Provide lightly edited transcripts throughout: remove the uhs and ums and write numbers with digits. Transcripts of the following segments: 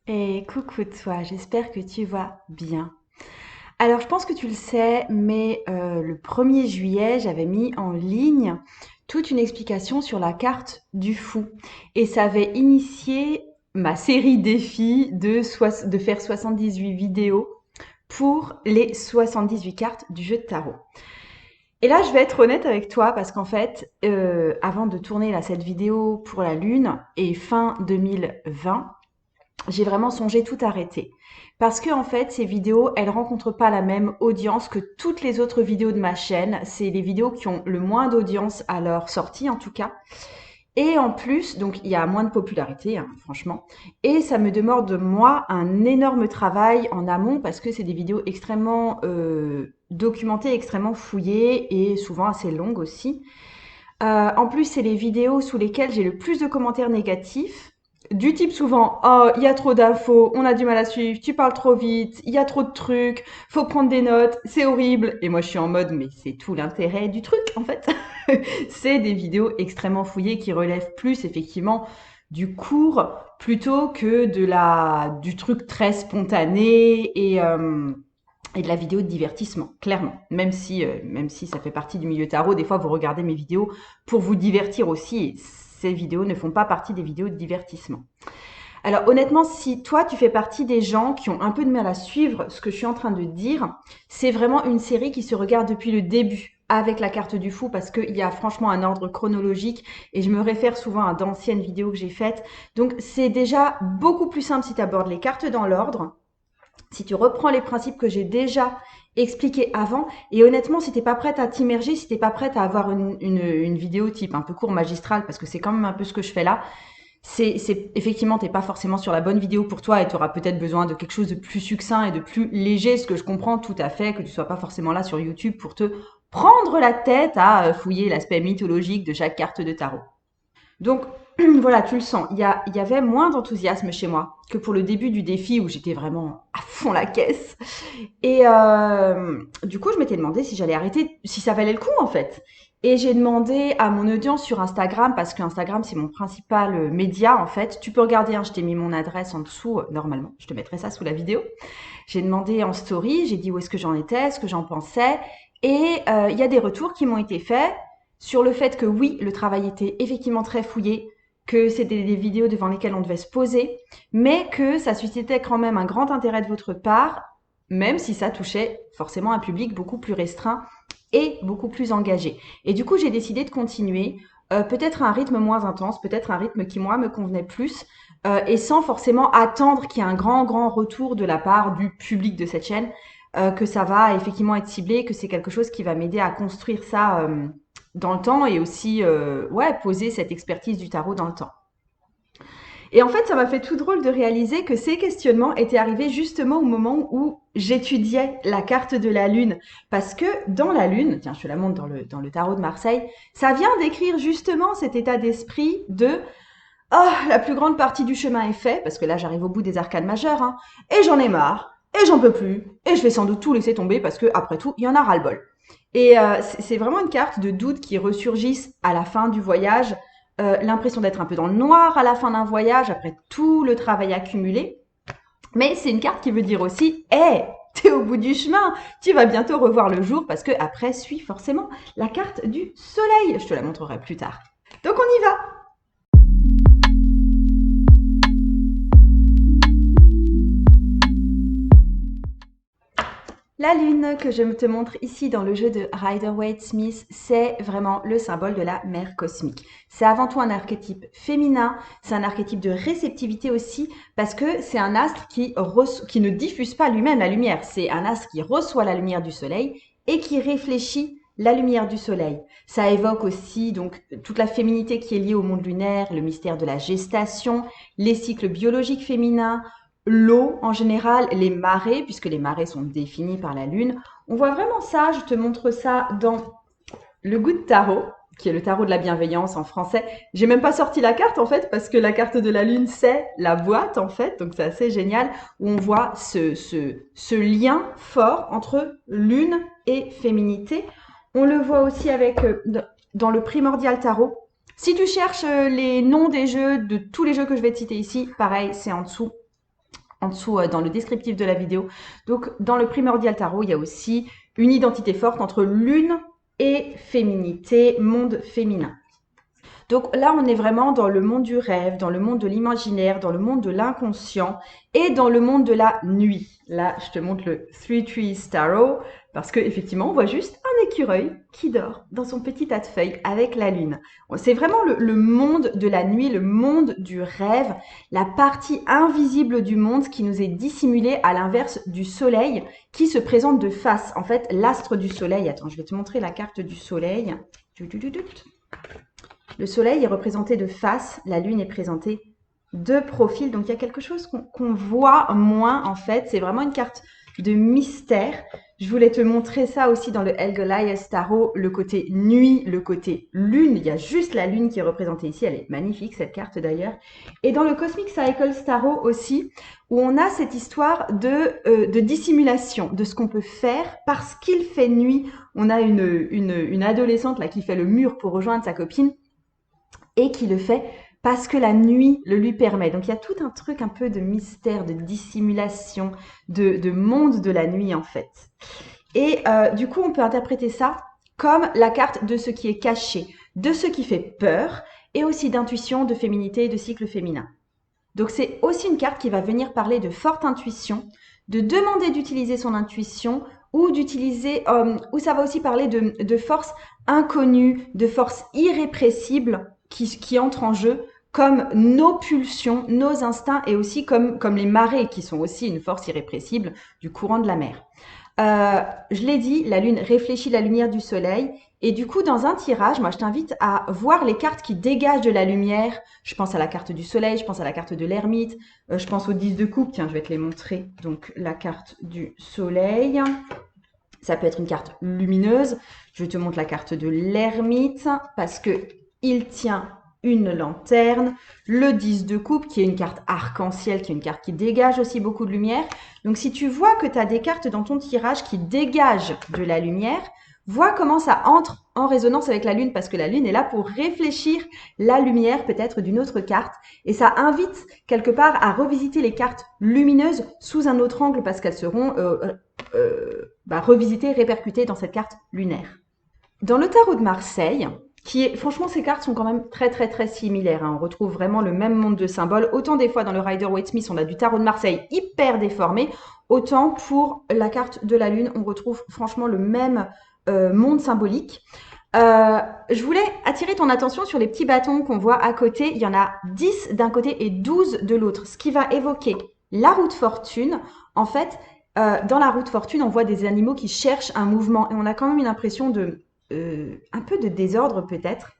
Et coucou toi, j'espère que tu vas bien. Alors je pense que tu le sais, mais le 1er juillet, j'avais mis en ligne toute une explication sur la carte du fou. Et ça avait initié ma série défi de faire 78 vidéos pour les 78 cartes du jeu de tarot. Et là, je vais être honnête avec toi parce qu'en fait, avant de tourner là, cette vidéo pour la Lune et fin 2020, j'ai vraiment songé tout arrêter. Parce que en fait, ces vidéos, elles rencontrent pas la même audience que toutes les autres vidéos de ma chaîne. C'est les vidéos qui ont le moins d'audience à leur sortie, en tout cas. Et en plus, donc il y a moins de popularité, hein, franchement. Et ça me demande de moi un énorme travail en amont parce que c'est des vidéos extrêmement documentées, extrêmement fouillées et souvent assez longues aussi. En plus, c'est les vidéos sous lesquelles j'ai le plus de commentaires négatifs. Du type souvent, oh, il y a trop d'infos, on a du mal à suivre, tu parles trop vite, il y a trop de trucs, faut prendre des notes, c'est horrible. Et moi, je suis en mode, mais c'est tout l'intérêt du truc, en fait. C'est des vidéos extrêmement fouillées qui relèvent plus, effectivement, du cours plutôt que du truc très spontané et de la vidéo de divertissement, clairement. Même si ça fait partie du milieu tarot, des fois vous regardez mes vidéos pour vous divertir aussi. Et ces vidéos ne font pas partie des vidéos de divertissement. Alors honnêtement, si toi tu fais partie des gens qui ont un peu de mal à suivre ce que je suis en train de dire, c'est vraiment une série qui se regarde depuis le début avec la carte du fou parce qu'il y a franchement un ordre chronologique et je me réfère souvent à d'anciennes vidéos que j'ai faites. Donc c'est déjà beaucoup plus simple si tu abordes les cartes dans l'ordre, si tu reprends les principes que j'ai déjà expliqués avant, et honnêtement, si t'es pas prête à t'immerger, si t'es pas prête à avoir une vidéo type un peu court magistrale, parce que c'est quand même un peu ce que je fais là, effectivement, t'es pas forcément sur la bonne vidéo pour toi et tu auras peut-être besoin de quelque chose de plus succinct et de plus léger, ce que je comprends tout à fait, que tu sois pas forcément là sur YouTube pour te prendre la tête à fouiller l'aspect mythologique de chaque carte de tarot. Donc voilà, tu le sens. Il y avait moins d'enthousiasme chez moi que pour le début du défi où j'étais vraiment à fond la caisse. Et du coup, je m'étais demandé si j'allais arrêter, si ça valait le coup en fait. Et j'ai demandé à mon audience sur Instagram, parce que Instagram c'est mon principal média en fait. Tu peux regarder, hein, je t'ai mis mon adresse en dessous, normalement. Je te mettrai ça sous la vidéo. J'ai demandé en story, j'ai dit où est-ce que j'en étais, ce que j'en pensais. Et il y a des retours qui m'ont été faits sur le fait que oui, le travail était effectivement très fouillé, que c'était des vidéos devant lesquelles on devait se poser, mais que ça suscitait quand même un grand intérêt de votre part, même si ça touchait forcément un public beaucoup plus restreint et beaucoup plus engagé. Et du coup, j'ai décidé de continuer, peut-être à un rythme moins intense, peut-être un rythme qui, moi, me convenait plus, et sans forcément attendre qu'il y ait un grand, grand retour de la part du public de cette chaîne, que ça va effectivement être ciblé, que c'est quelque chose qui va m'aider à construire ça dans le temps et aussi ouais, poser cette expertise du tarot dans le temps. Et en fait, ça m'a fait tout drôle de réaliser que ces questionnements étaient arrivés justement au moment où j'étudiais la carte de la Lune. Parce que dans la Lune, tiens, je te la montre dans le tarot de Marseille, ça vient décrire justement cet état d'esprit de «Oh, la plus grande partie du chemin est fait», parce que là j'arrive au bout des arcanes majeures, hein, et j'en ai marre, et j'en peux plus, et je vais sans doute tout laisser tomber parce que après tout, il y en a ras-le-bol. Et c'est vraiment une carte de doute qui ressurgissent à la fin du voyage, l'impression d'être un peu dans le noir à la fin d'un voyage après tout le travail accumulé. Mais c'est une carte qui veut dire aussi, hé, hey, t'es au bout du chemin, tu vas bientôt revoir le jour parce que après suit forcément la carte du soleil. Je te la montrerai plus tard. Donc on y va. La lune que je te montre ici dans le jeu de Rider-Waite-Smith, c'est vraiment le symbole de la mère cosmique. C'est avant tout un archétype féminin, c'est un archétype de réceptivité aussi, parce que c'est un astre qui ne diffuse pas lui-même la lumière. C'est un astre qui reçoit la lumière du soleil et qui réfléchit la lumière du soleil. Ça évoque aussi donc toute la féminité qui est liée au monde lunaire, le mystère de la gestation, les cycles biologiques féminins, l'eau en général, les marées, puisque les marées sont définies par la Lune. On voit vraiment ça, je te montre ça dans le Good Tarot, qui est le tarot de la bienveillance en français. J'ai même pas sorti la carte en fait, parce que la carte de la Lune, c'est la boîte en fait, donc c'est assez génial, où on voit ce lien fort entre Lune et féminité. On le voit aussi avec dans le Primordial Tarot. Si tu cherches les noms des jeux, de tous les jeux que je vais te citer ici, pareil, c'est en dessous en dessous dans le descriptif de la vidéo. Donc, dans le primordial tarot, il y a aussi une identité forte entre lune et féminité, monde féminin. Donc là, on est vraiment dans le monde du rêve, dans le monde de l'imaginaire, dans le monde de l'inconscient et dans le monde de la nuit. Là, je te montre le Three Trees Tarot parce que effectivement, on voit juste un écureuil qui dort dans son petit tas de feuilles avec la lune. C'est vraiment le monde de la nuit, le monde du rêve, la partie invisible du monde qui nous est dissimulée à l'inverse du soleil qui se présente de face. En fait, l'astre du soleil. Attends, je vais te montrer la carte du soleil. Le soleil est représenté de face, la lune est présentée de profil. Donc, il y a quelque chose qu'on voit moins, en fait. C'est vraiment une carte de mystère. Je voulais te montrer ça aussi dans le Helgoliath Tarot, le côté nuit, le côté lune. Il y a juste la lune qui est représentée ici. Elle est magnifique, cette carte d'ailleurs. Et dans le Cosmic Cycles Tarot aussi, où on a cette histoire de dissimulation, de ce qu'on peut faire parce qu'il fait nuit. On a une adolescente là qui fait le mur pour rejoindre sa copine et qui le fait parce que la nuit le lui permet. Donc il y a tout un truc un peu de mystère, de dissimulation, de monde de la nuit en fait. Et du coup, on peut interpréter ça comme la carte de ce qui est caché, de ce qui fait peur, et aussi d'intuition, de féminité, de cycle féminin. Donc c'est aussi une carte qui va venir parler de forte intuition, de demander d'utiliser son intuition, ou d'utiliser, ou ça va aussi parler de force inconnue, de force irrépressible qui entrent en jeu, comme nos pulsions, nos instincts, et aussi comme les marées, qui sont aussi une force irrépressible du courant de la mer. Je l'ai dit, la lune réfléchit la lumière du soleil. Et du coup, dans un tirage, moi, je t'invite à voir les cartes qui dégagent de la lumière. Je pense à la carte du soleil, je pense à la carte de l'ermite, je pense au 10 de coupe. Tiens, je vais te les montrer. Donc, la carte du soleil, ça peut être une carte lumineuse. Je te montre la carte de l'ermite parce que il tient une lanterne, le 10 de coupe qui est une carte arc-en-ciel, qui est une carte qui dégage aussi beaucoup de lumière. Donc si tu vois que tu as des cartes dans ton tirage qui dégagent de la lumière, vois comment ça entre en résonance avec la lune parce que la lune est là pour réfléchir la lumière peut-être d'une autre carte et ça invite quelque part à revisiter les cartes lumineuses sous un autre angle parce qu'elles seront revisitées, répercutées dans cette carte lunaire. Dans le tarot de Marseille, franchement, ces cartes sont quand même très très très similaires. Hein. On retrouve vraiment le même monde de symboles. Autant des fois dans le Rider-Waite-Smith, on a du tarot de Marseille hyper déformé. Autant pour la carte de la lune, on retrouve franchement le même monde symbolique. Je voulais attirer ton attention sur les petits bâtons qu'on voit à côté. Il y en a 10 d'un côté et 12 de l'autre, ce qui va évoquer la roue de fortune. En fait, dans la roue de fortune, on voit des animaux qui cherchent un mouvement et on a quand même une impression un peu de désordre peut-être.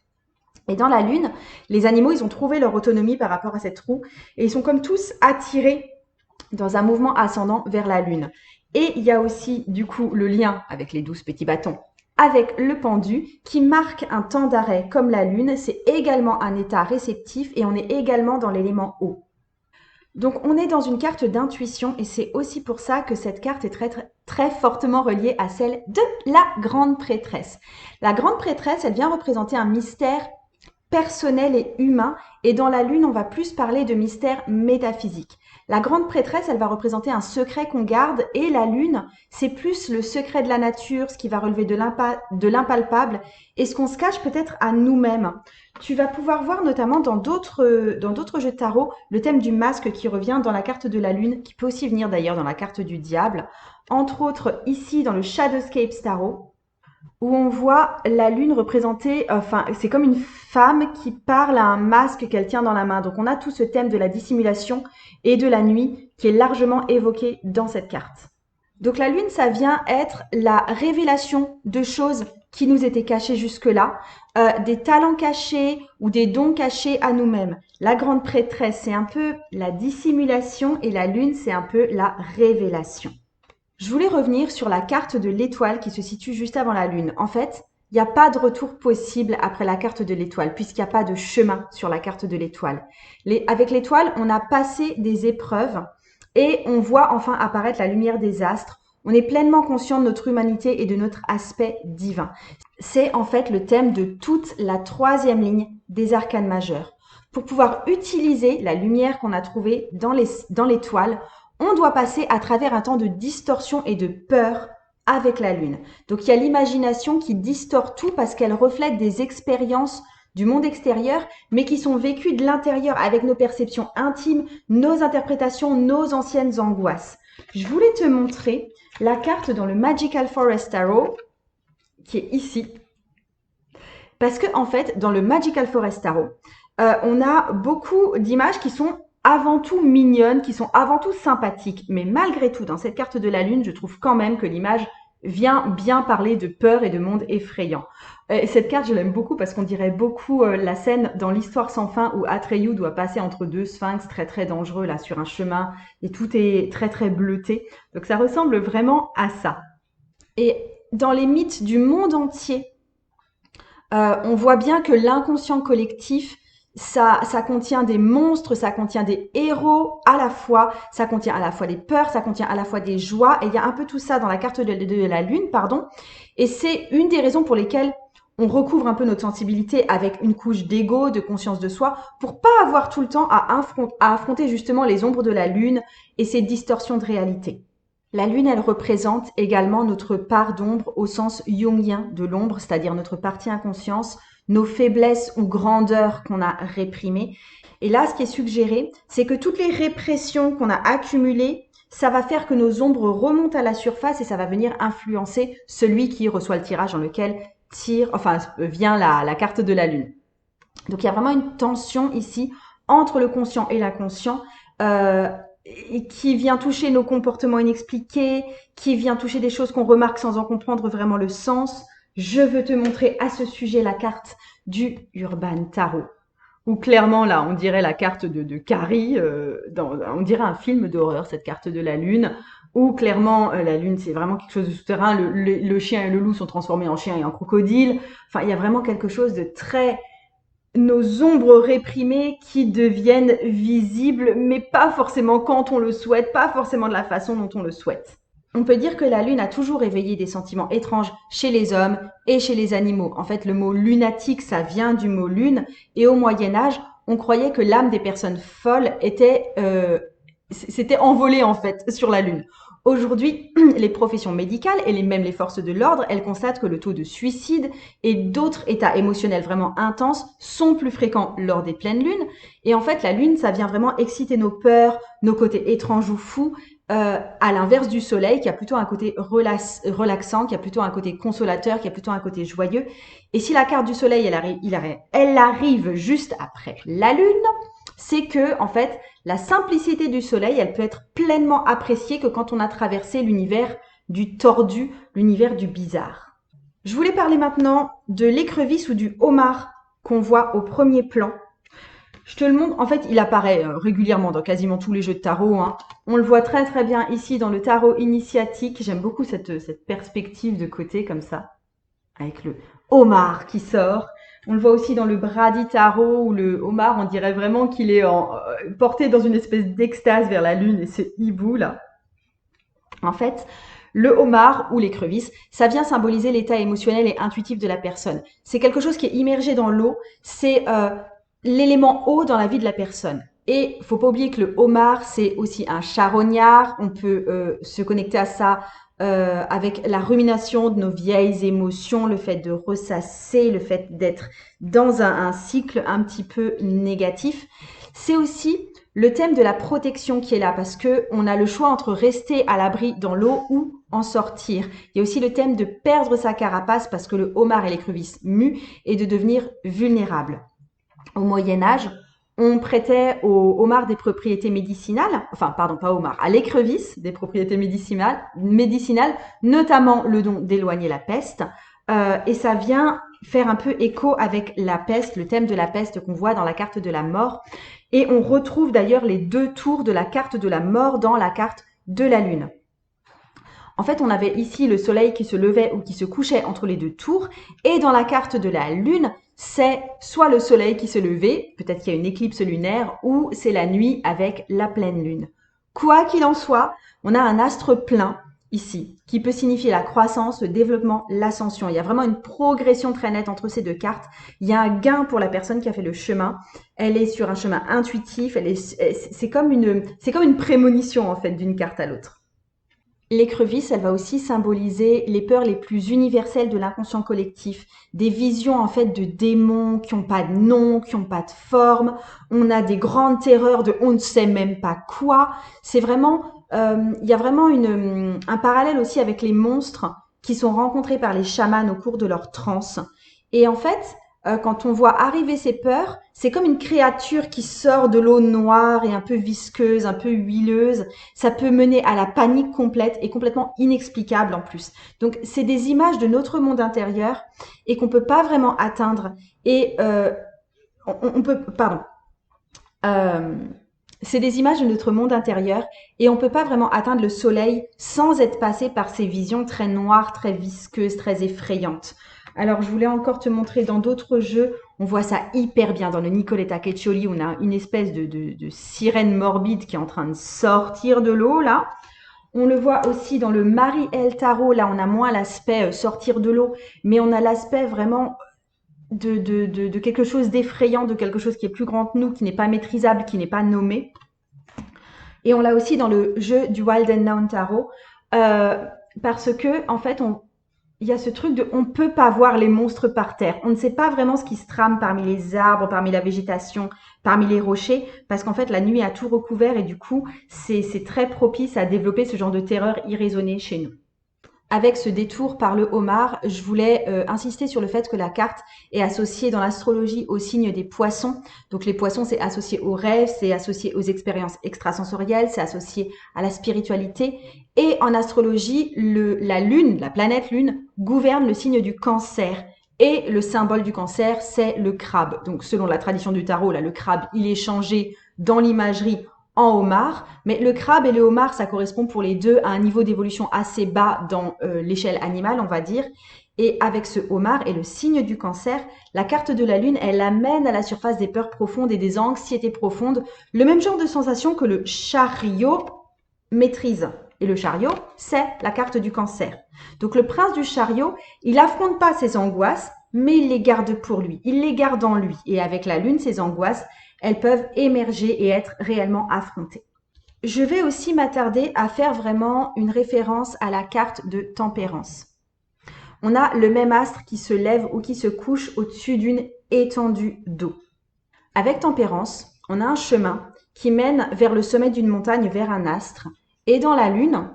Et dans la lune, les animaux, ils ont trouvé leur autonomie par rapport à cette roue et ils sont comme tous attirés dans un mouvement ascendant vers la lune. Et il y a aussi du coup le lien avec les 12 petits bâtons, avec le pendu qui marque un temps d'arrêt comme la lune. C'est également un état réceptif et on est également dans l'élément eau. Donc on est dans une carte d'intuition et c'est aussi pour ça que cette carte est très, très, très fortement reliée à celle de la grande prêtresse. La grande prêtresse, elle vient représenter un mystère personnel et humain et dans la lune, on va plus parler de mystère métaphysique. La grande prêtresse, elle va représenter un secret qu'on garde et la lune, c'est plus le secret de la nature, ce qui va relever de l'impalpable et ce qu'on se cache peut-être à nous-mêmes. Tu vas pouvoir voir notamment dans d'autres jeux de tarot le thème du masque qui revient dans la carte de la lune, qui peut aussi venir d'ailleurs dans la carte du diable. Entre autres ici dans le Shadowscapes Tarot, où on voit la lune représentée, c'est comme une femme qui parle à un masque qu'elle tient dans la main. Donc on a tout ce thème de la dissimulation et de la nuit qui est largement évoqué dans cette carte. Donc la lune, ça vient être la révélation de choses qui nous étaient cachées jusque-là, des talents cachés ou des dons cachés à nous-mêmes. La grande prêtresse, c'est un peu la dissimulation et la lune, c'est un peu la révélation. Je voulais revenir sur la carte de l'étoile qui se situe juste avant la lune. En fait, il n'y a pas de retour possible après la carte de l'étoile puisqu'il n'y a pas de chemin sur la carte de l'étoile. Avec l'étoile, on a passé des épreuves et on voit enfin apparaître la lumière des astres. On est pleinement conscient de notre humanité et de notre aspect divin. C'est en fait le thème de toute la 3e ligne des arcanes majeurs. Pour pouvoir utiliser la lumière qu'on a trouvée dans l'étoile, on doit passer à travers un temps de distorsion et de peur avec la lune. Donc il y a l'imagination qui distord tout parce qu'elle reflète des expériences du monde extérieur, mais qui sont vécues de l'intérieur avec nos perceptions intimes, nos interprétations, nos anciennes angoisses. Je voulais te montrer la carte dans le Magical Forest Tarot, qui est ici. Parce que, en fait, dans le Magical Forest Tarot, on a beaucoup d'images qui sont avant tout mignonnes, qui sont avant tout sympathiques. Mais malgré tout, dans cette carte de la Lune, je trouve quand même que l'image vient bien parler de peur et de monde effrayant. Cette carte, je l'aime beaucoup parce qu'on dirait beaucoup la scène dans l'histoire sans fin où Atreyu doit passer entre deux sphinx très très dangereux là sur un chemin et tout est très très bleuté. Donc ça ressemble vraiment à ça. Et dans les mythes du monde entier, on voit bien que l'inconscient collectif, ça contient des monstres, ça contient des héros à la fois, ça contient à la fois des peurs, ça contient à la fois des joies, et il y a un peu tout ça dans la carte de la Lune, pardon. Et c'est une des raisons pour lesquelles on recouvre un peu notre sensibilité avec une couche d'ego, de conscience de soi, pour pas avoir tout le temps à affronter justement les ombres de la Lune et ces distorsions de réalité. La Lune, elle représente également notre part d'ombre au sens jungien de l'ombre, c'est-à-dire notre partie inconscience, nos faiblesses ou grandeurs qu'on a réprimées. Et là, ce qui est suggéré, c'est que toutes les répressions qu'on a accumulées, ça va faire que nos ombres remontent à la surface et ça va venir influencer celui qui reçoit le tirage dans lequel vient la carte de la Lune. Donc, il y a vraiment une tension ici entre le conscient et l'inconscient. Qui vient toucher nos comportements inexpliqués, qui vient toucher des choses qu'on remarque sans en comprendre vraiment le sens. Je veux te montrer à ce sujet la carte du Urban Tarot, où clairement là, on dirait la carte de Carrie, on dirait un film d'horreur, cette carte de la Lune, où clairement la Lune c'est vraiment quelque chose de souterrain, le chien et le loup sont transformés en chien et en crocodile, enfin il y a vraiment quelque chose de très... nos ombres réprimées qui deviennent visibles, mais pas forcément quand on le souhaite, pas forcément de la façon dont on le souhaite. On peut dire que la Lune a toujours éveillé des sentiments étranges chez les hommes et chez les animaux. En fait, le mot lunatique, ça vient du mot lune, et au Moyen-Âge, on croyait que l'âme des personnes folles s'était envolée en fait sur la Lune. Aujourd'hui, les professions médicales et même les forces de l'ordre, elles constatent que le taux de suicide et d'autres états émotionnels vraiment intenses sont plus fréquents lors des pleines lunes. Et en fait, la Lune, ça vient vraiment exciter nos peurs, nos côtés étranges ou fous, à l'inverse du Soleil, qui a plutôt un côté relaxant, qui a plutôt un côté consolateur, qui a plutôt un côté joyeux. Et si la carte du Soleil, elle arrive juste après la Lune, c'est que, en fait, la simplicité du Soleil, elle peut être pleinement appréciée que quand on a traversé l'univers du tordu, l'univers du bizarre. Je voulais parler maintenant de l'écrevisse ou du homard qu'on voit au premier plan. Je te le montre, en fait, il apparaît régulièrement dans quasiment tous les jeux de tarot. Hein. On le voit très très bien ici dans le tarot initiatique. J'aime beaucoup cette perspective de côté comme ça, avec le homard qui sort. On le voit aussi dans le Brady Tarot où le homard, on dirait vraiment qu'il est porté dans une espèce d'extase vers la lune et ce hibou là. En fait, le homard ou l'écrevisse, ça vient symboliser l'état émotionnel et intuitif de la personne. C'est quelque chose qui est immergé dans l'eau, c'est l'élément eau dans la vie de la personne. Et faut pas oublier que le homard, c'est aussi un charognard. On peut se connecter à ça avec la rumination de nos vieilles émotions, le fait de ressasser, le fait d'être dans un cycle un petit peu négatif. C'est aussi le thème de la protection qui est là parce que on a le choix entre rester à l'abri dans l'eau ou en sortir. Il y a aussi le thème de perdre sa carapace parce que le homard et l'écrevisse muent et de devenir vulnérable. Au Moyen-Âge, on prêtait au homard des propriétés médicinales, à l'écrevisse des propriétés médicinales, notamment le don d'éloigner la peste. Et ça vient faire un peu écho avec la peste, le thème de la peste qu'on voit dans la carte de la mort. Et on retrouve d'ailleurs les deux tours de la carte de la mort dans la carte de la lune. En fait, on avait ici le soleil qui se levait ou qui se couchait entre les deux tours. Et dans la carte de la lune, c'est soit le soleil qui se levait, peut-être qu'il y a une éclipse lunaire, ou c'est la nuit avec la pleine lune. Quoi qu'il en soit, on a un astre plein ici, qui peut signifier la croissance, le développement, l'ascension. Il y a vraiment une progression très nette entre ces deux cartes. Il y a un gain pour la personne qui a fait le chemin. Elle est sur un chemin intuitif. C'est comme une prémonition en fait d'une carte à l'autre. L'écrevisse, elle va aussi symboliser les peurs les plus universelles de l'inconscient collectif, des visions en fait de démons qui n'ont pas de nom, qui n'ont pas de forme. On a des grandes terreurs de on ne sait même pas quoi. C'est vraiment, il y a vraiment un parallèle aussi avec les monstres qui sont rencontrés par les chamans au cours de leur transe. Et en fait, quand on voit arriver ces peurs, c'est comme une créature qui sort de l'eau noire et un peu visqueuse, un peu huileuse. Ça peut mener à la panique complète et complètement inexplicable en plus. Donc, c'est des images de notre monde intérieur et qu'on peut pas vraiment atteindre. Et on peut, pardon. C'est des images de notre monde intérieur et on peut pas vraiment atteindre le soleil sans être passé par ces visions très noires, très visqueuses, très effrayantes. Alors, je voulais encore te montrer dans d'autres jeux, on voit ça hyper bien dans le Nicoletta Cecchioli, on a une espèce de sirène morbide qui est en train de sortir de l'eau, là. On le voit aussi dans le Marie-El Tarot, là on a moins l'aspect sortir de l'eau, mais on a l'aspect vraiment de quelque chose d'effrayant, de quelque chose qui est plus grand que nous, qui n'est pas maîtrisable, qui n'est pas nommé. Et on l'a aussi dans le jeu du Wild and Noun Tarot, parce que en fait, il y a ce truc de on peut pas voir les monstres par terre. On ne sait pas vraiment ce qui se trame parmi les arbres, parmi la végétation, parmi les rochers, parce qu'en fait, la nuit a tout recouvert et du coup, c'est très propice à développer ce genre de terreur irraisonnée chez nous. Avec ce détour par le homard, je voulais insister sur le fait que la carte est associée dans l'astrologie au signe des poissons. Donc les poissons, c'est associé aux rêves, c'est associé aux expériences extrasensorielles, c'est associé à la spiritualité. Et en astrologie, la lune, la planète lune, gouverne le signe du cancer. Et le symbole du cancer, c'est le crabe. Donc selon la tradition du tarot, là, le crabe, il est changé dans l'imagerie en homard, mais le crabe et le homard, ça correspond pour les deux à un niveau d'évolution assez bas dans l'échelle animale, on va dire. Et avec ce homard et le signe du cancer, la carte de la lune, elle amène à la surface des peurs profondes et des anxiétés profondes, le même genre de sensation que le chariot maîtrise. Et le chariot, c'est la carte du cancer. Donc le prince du chariot, il n'affronte pas ses angoisses, mais il les garde pour lui, il les garde en lui. Et avec la lune, ses angoisses, elles peuvent émerger et être réellement affrontées. Je vais aussi m'attarder à faire vraiment une référence à la carte de tempérance. On a le même astre qui se lève ou qui se couche au-dessus d'une étendue d'eau. Avec tempérance, on a un chemin qui mène vers le sommet d'une montagne, vers un astre. Et dans la lune,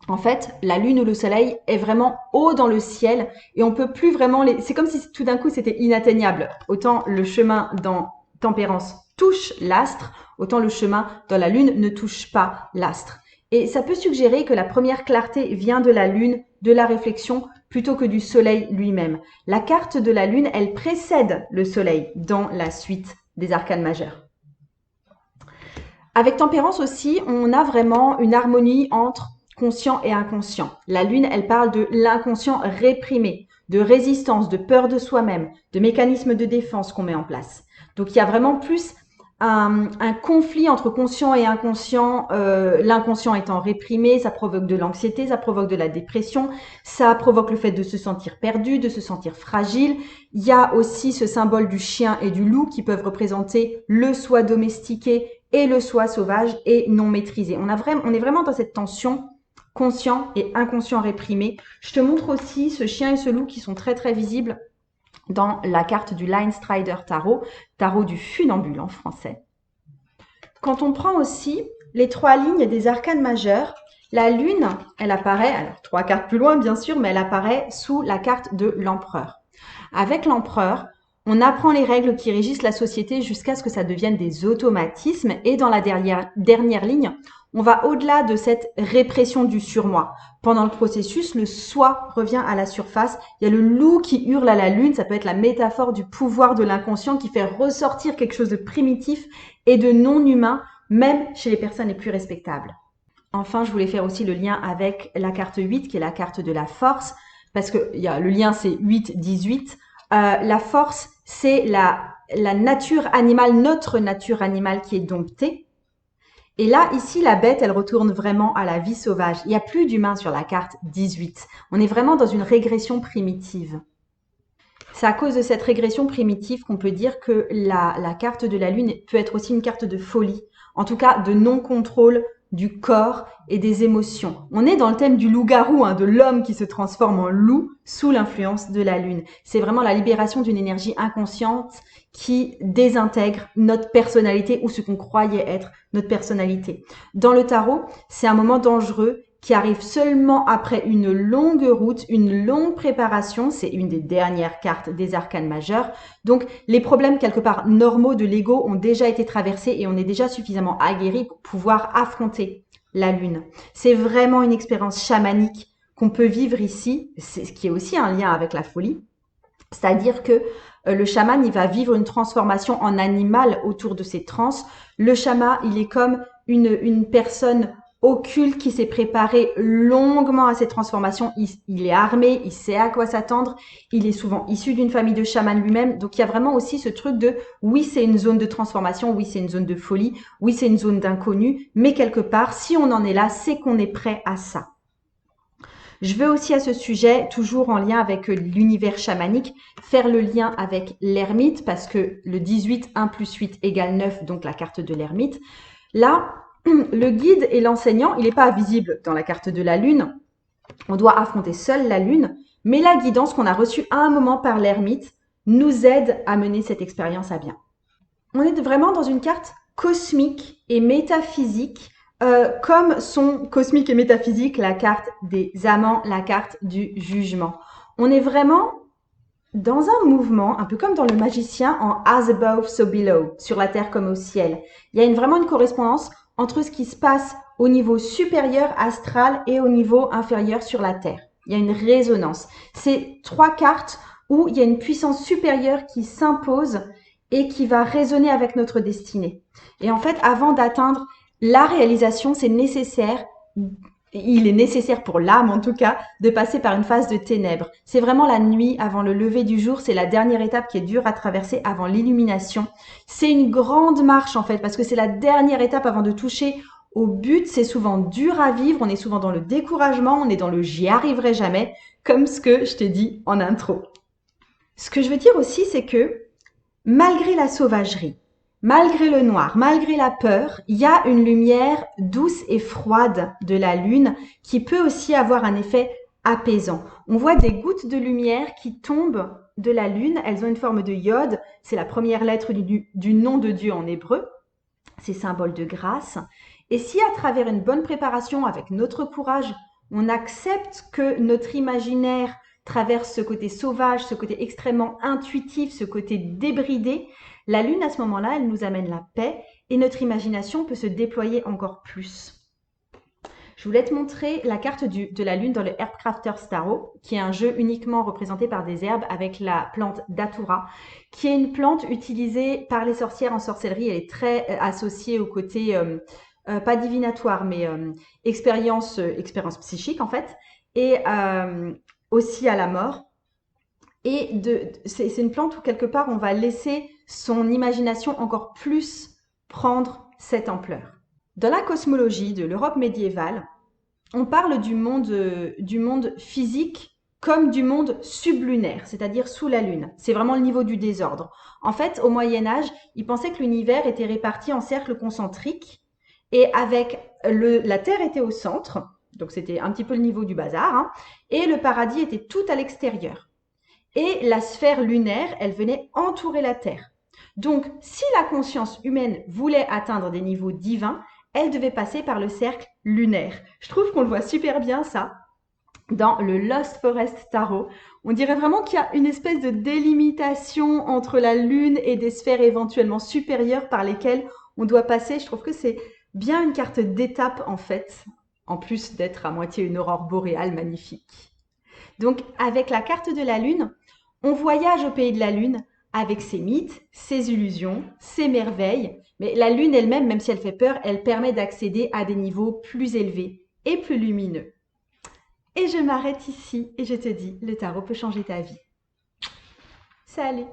en fait, la lune ou le soleil est vraiment haut dans le ciel et on peut plus vraiment c'est comme si tout d'un coup c'était inatteignable. Autant le chemin dans tempérance touche l'astre, autant le chemin dans la lune ne touche pas l'astre. Et ça peut suggérer que la première clarté vient de la lune, de la réflexion, plutôt que du soleil lui-même. La carte de la lune, elle précède le soleil dans la suite des arcanes majeures. Avec tempérance aussi, on a vraiment une harmonie entre conscient et inconscient. La lune, elle parle de l'inconscient réprimé, de résistance, de peur de soi-même, de mécanismes de défense qu'on met en place. Donc il y a vraiment plus un conflit entre conscient et inconscient, l'inconscient étant réprimé, ça provoque de l'anxiété, ça provoque de la dépression, ça provoque le fait de se sentir perdu, de se sentir fragile. Il y a aussi ce symbole du chien et du loup qui peuvent représenter le soi domestiqué et le soi sauvage et non maîtrisé. On est vraiment dans cette tension conscient et inconscient réprimé. Je te montre aussi ce chien et ce loup qui sont très très visibles dans la carte du Line Strider Tarot, tarot du funambule en français. Quand on prend aussi les trois lignes des arcanes majeures, la lune, elle apparaît, alors 3 cartes plus loin bien sûr, mais elle apparaît sous la carte de l'empereur. Avec l'empereur, on apprend les règles qui régissent la société jusqu'à ce que ça devienne des automatismes. Et dans la dernière ligne, on va au-delà de cette répression du surmoi. Pendant le processus, le soi revient à la surface. Il y a le loup qui hurle à la lune. Ça peut être la métaphore du pouvoir de l'inconscient qui fait ressortir quelque chose de primitif et de non humain, même chez les personnes les plus respectables. Enfin, je voulais faire aussi le lien avec la carte 8, qui est la carte de la force, parce que le lien c'est 8-18. La force, c'est la nature animale, notre nature animale qui est domptée. Et là, ici, la bête, elle retourne vraiment à la vie sauvage. Il n'y a plus d'humains sur la carte 18. On est vraiment dans une régression primitive. C'est à cause de cette régression primitive qu'on peut dire que la carte de la Lune peut être aussi une carte de folie, en tout cas de non-contrôle du corps et des émotions. On est dans le thème du loup-garou, de l'homme qui se transforme en loup sous l'influence de la Lune. C'est vraiment la libération d'une énergie inconsciente qui désintègre notre personnalité ou ce qu'on croyait être notre personnalité. Dans le tarot, c'est un moment dangereux qui arrive seulement après une longue route, une longue préparation. C'est une des dernières cartes des arcanes majeures. Donc, les problèmes quelque part normaux de l'ego ont déjà été traversés et on est déjà suffisamment aguerri pour pouvoir affronter la Lune. C'est vraiment une expérience chamanique qu'on peut vivre ici, c'est ce qui est aussi un lien avec la folie. C'est-à-dire que le chaman, il va vivre une transformation en animal autour de ses trans. Le chaman, il est comme une personne occulte qui s'est préparé longuement à cette transformation. Il est armé, il sait à quoi s'attendre. Il est souvent issu d'une famille de chamans lui-même. Donc, il y a vraiment aussi ce truc de oui, c'est une zone de transformation, oui, c'est une zone de folie, oui, c'est une zone d'inconnu. Mais quelque part, si on en est là, c'est qu'on est prêt à ça. Je veux aussi à ce sujet, toujours en lien avec l'univers chamanique, faire le lien avec l'ermite parce que le 18, 1 plus 8 égale 9, donc la carte de l'ermite. Là, le guide et l'enseignant, il n'est pas visible dans la carte de la Lune. On doit affronter seul la Lune, mais la guidance qu'on a reçue à un moment par l'ermite nous aide à mener cette expérience à bien. On est vraiment dans une carte cosmique et métaphysique, comme sont cosmique et métaphysique la carte des amants, la carte du jugement. On est vraiment dans un mouvement, un peu comme dans le magicien, en as above, so below, sur la terre comme au ciel. Il y a vraiment une correspondance entre ce qui se passe au niveau supérieur astral et au niveau inférieur sur la terre. Il y a une résonance. C'est 3 cartes où il y a une puissance supérieure qui s'impose et qui va résonner avec notre destinée. Et en fait, avant d'atteindre la réalisation, c'est nécessaire, il est nécessaire pour l'âme en tout cas, de passer par une phase de ténèbres. C'est vraiment la nuit avant le lever du jour, c'est la dernière étape qui est dure à traverser avant l'illumination. C'est une grande marche en fait, parce que c'est la dernière étape avant de toucher au but. C'est souvent dur à vivre, on est souvent dans le découragement, on est dans le j'y arriverai jamais, comme ce que je t'ai dit en intro. Ce que je veux dire aussi, c'est que malgré la sauvagerie, malgré le noir, malgré la peur, il y a une lumière douce et froide de la Lune qui peut aussi avoir un effet apaisant. On voit des gouttes de lumière qui tombent de la Lune, elles ont une forme de iode, c'est la première lettre du nom de Dieu en hébreu, c'est symbole de grâce. Et si à travers une bonne préparation, avec notre courage, on accepte que notre imaginaire traverse ce côté sauvage, ce côté extrêmement intuitif, ce côté débridé, la Lune, à ce moment-là, elle nous amène la paix et notre imagination peut se déployer encore plus. Je voulais te montrer la carte de la Lune dans le Herbcrafters Tarot, qui est un jeu uniquement représenté par des herbes avec la plante Datura, qui est une plante utilisée par les sorcières en sorcellerie. Elle est très associée au côté, pas divinatoire, mais expérience psychique en fait, et aussi à la mort. Et c'est une plante où quelque part on va laisser son imagination encore plus prendre cette ampleur. Dans la cosmologie de l'Europe médiévale, on parle du monde physique comme du monde sublunaire, c'est-à-dire sous la Lune. C'est vraiment le niveau du désordre. En fait, au Moyen-Âge, ils pensaient que l'univers était réparti en cercles concentriques et avec la Terre était au centre, donc c'était un petit peu le niveau du bazar, et le paradis était tout à l'extérieur. Et la sphère lunaire, elle venait entourer la Terre. Donc, si la conscience humaine voulait atteindre des niveaux divins, elle devait passer par le cercle lunaire. Je trouve qu'on le voit super bien, ça, dans le Lost Forest Tarot. On dirait vraiment qu'il y a une espèce de délimitation entre la Lune et des sphères éventuellement supérieures par lesquelles on doit passer. Je trouve que c'est bien une carte d'étape, en fait, en plus d'être à moitié une aurore boréale magnifique. Donc, avec la carte de la Lune, on voyage au pays de la Lune avec ses mythes, ses illusions, ses merveilles. Mais la Lune elle-même, même si elle fait peur, elle permet d'accéder à des niveaux plus élevés et plus lumineux. Et je m'arrête ici et je te dis, le tarot peut changer ta vie. Salut!